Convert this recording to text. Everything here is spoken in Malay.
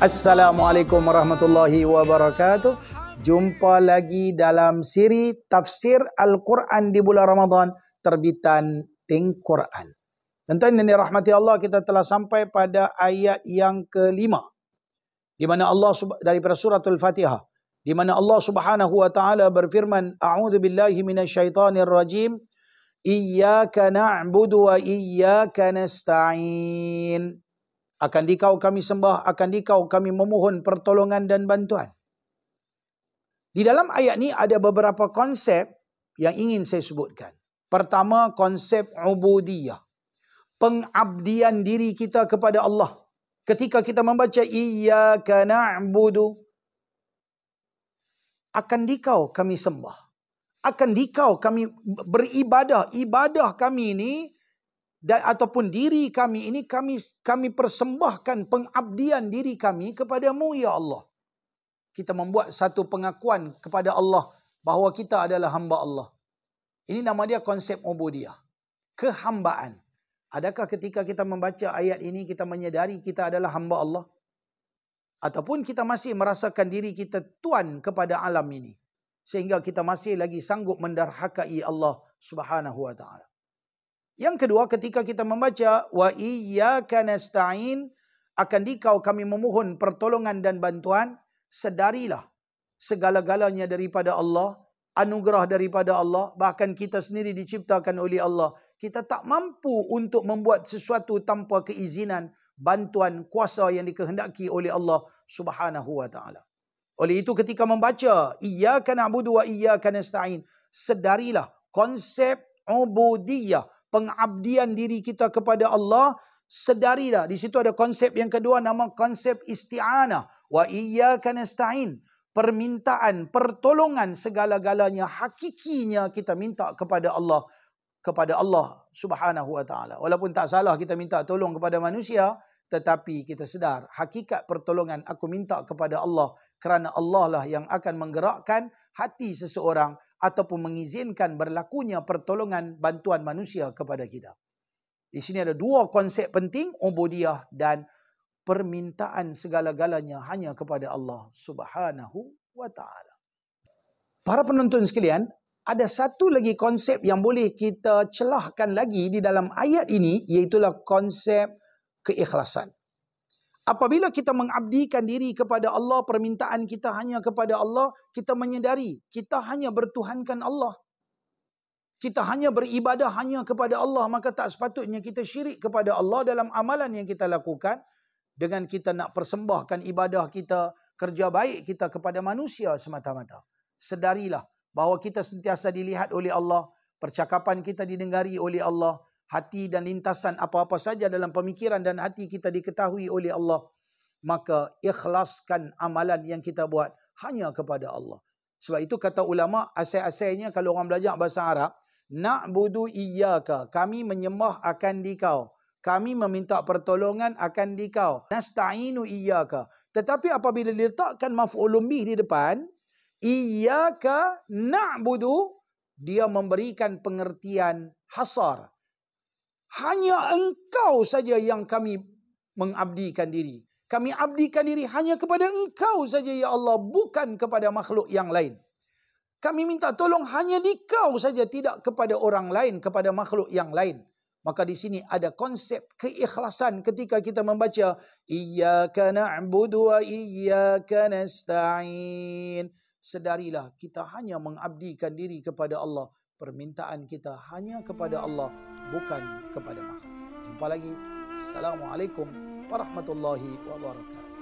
Assalamualaikum warahmatullahi wabarakatuh. Jumpa lagi dalam siri tafsir Al-Quran di bulan Ramadan terbitan Think Quran. Tuan-tuan yang dirahmati Allah, kita telah sampai pada ayat yang kelima, di mana Allah daripada suratul Fatihah, di mana Allah Subhanahu wa taala berfirman, A'udzu billahi minasyaitonir rajim. Iyyaka na'budu wa iyyaka nasta'in. Akan dikau kami sembah, akan dikau kami memohon pertolongan dan bantuan. Di dalam ayat ni ada beberapa konsep yang ingin saya sebutkan. Pertama, konsep ubudiyah. Pengabdian diri kita kepada Allah. Ketika kita membaca Iyyaka na'budu, akan dikau kami sembah, akan dikau kami beribadah. Ibadah kami ini dan ataupun diri kami ini kami persembahkan pengabdian diri kami kepadamu ya Allah. Kita membuat satu pengakuan kepada Allah bahawa kita adalah hamba Allah. Ini nama dia konsep ubudiyah, kehambaan. Adakah ketika kita membaca ayat ini kita menyedari kita adalah hamba Allah? Ataupun kita masih merasakan diri kita tuan kepada alam ini, sehingga kita masih lagi sanggup mendarhakai Allah Subhanahu wa taala. Yang kedua, ketika kita membaca wa iyyaka nasta'in, akan dikau kami memohon pertolongan dan bantuan, sedarilah segala-galanya daripada Allah, anugerah daripada Allah, bahkan kita sendiri diciptakan oleh Allah. Kita tak mampu untuk membuat sesuatu tanpa keizinan, bantuan, kuasa yang dikehendaki oleh Allah Subhanahu wa taala. Oleh itu ketika membaca iyyaka na'budu wa iyyaka nasta'in, sedarilah konsep ubudiyah, pengabdian diri kita kepada Allah. Sedarilah, di situ ada konsep yang kedua, nama konsep isti'anah. Wa iyyaka nasta'in, permintaan, pertolongan segala-galanya, hakikinya kita minta kepada Allah Subhanahu wa taala. Walaupun tak salah kita minta tolong kepada manusia, tetapi kita sedar hakikat pertolongan aku minta kepada Allah, kerana Allah lah yang akan menggerakkan hati seseorang ataupun mengizinkan berlakunya pertolongan bantuan manusia kepada kita. Di sini ada dua konsep penting, ubudiyah dan permintaan segala-galanya hanya kepada Allah Subhanahu wa taala. Para penonton sekalian, ada satu lagi konsep yang boleh kita celahkan lagi di dalam ayat ini, iaitulah konsep keikhlasan. Apabila kita mengabdikan diri kepada Allah, permintaan kita hanya kepada Allah, kita menyedari kita hanya bertuhankan Allah. Kita hanya beribadah hanya kepada Allah, maka tak sepatutnya kita syirik kepada Allah dalam amalan yang kita lakukan dengan kita nak persembahkan ibadah kita, kerja baik kita kepada manusia semata-mata. Sedarilah bahawa kita sentiasa dilihat oleh Allah, percakapan kita didengari oleh Allah, hati dan lintasan apa-apa saja dalam pemikiran dan hati kita diketahui oleh Allah. Maka ikhlaskan amalan yang kita buat hanya kepada Allah. Sebab itu kata ulama, asal-asalnya kalau orang belajar bahasa Arab, na'budu iyyaka, kami menyembah akan dikau, kami meminta pertolongan akan dikau, nasta'inu iyyaka. Tetapi apabila diletakkan maf'ulun bih di depan, iyyaka na'budu, dia memberikan pengertian hasar. Hanya engkau saja yang kami mengabdikan diri. Kami abdikan diri hanya kepada engkau saja ya Allah, bukan kepada makhluk yang lain. Kami minta tolong hanya di kau saja, tidak kepada orang lain, kepada makhluk yang lain. Maka di sini ada konsep keikhlasan ketika kita membaca Iyyaka na'budu wa iyyaka nasta'in. Sedarilah kita hanya mengabdikan diri kepada Allah. Permintaan kita hanya kepada Allah, bukan kepada makhluk. Jumpa lagi. Assalamualaikum warahmatullahi wabarakatuh.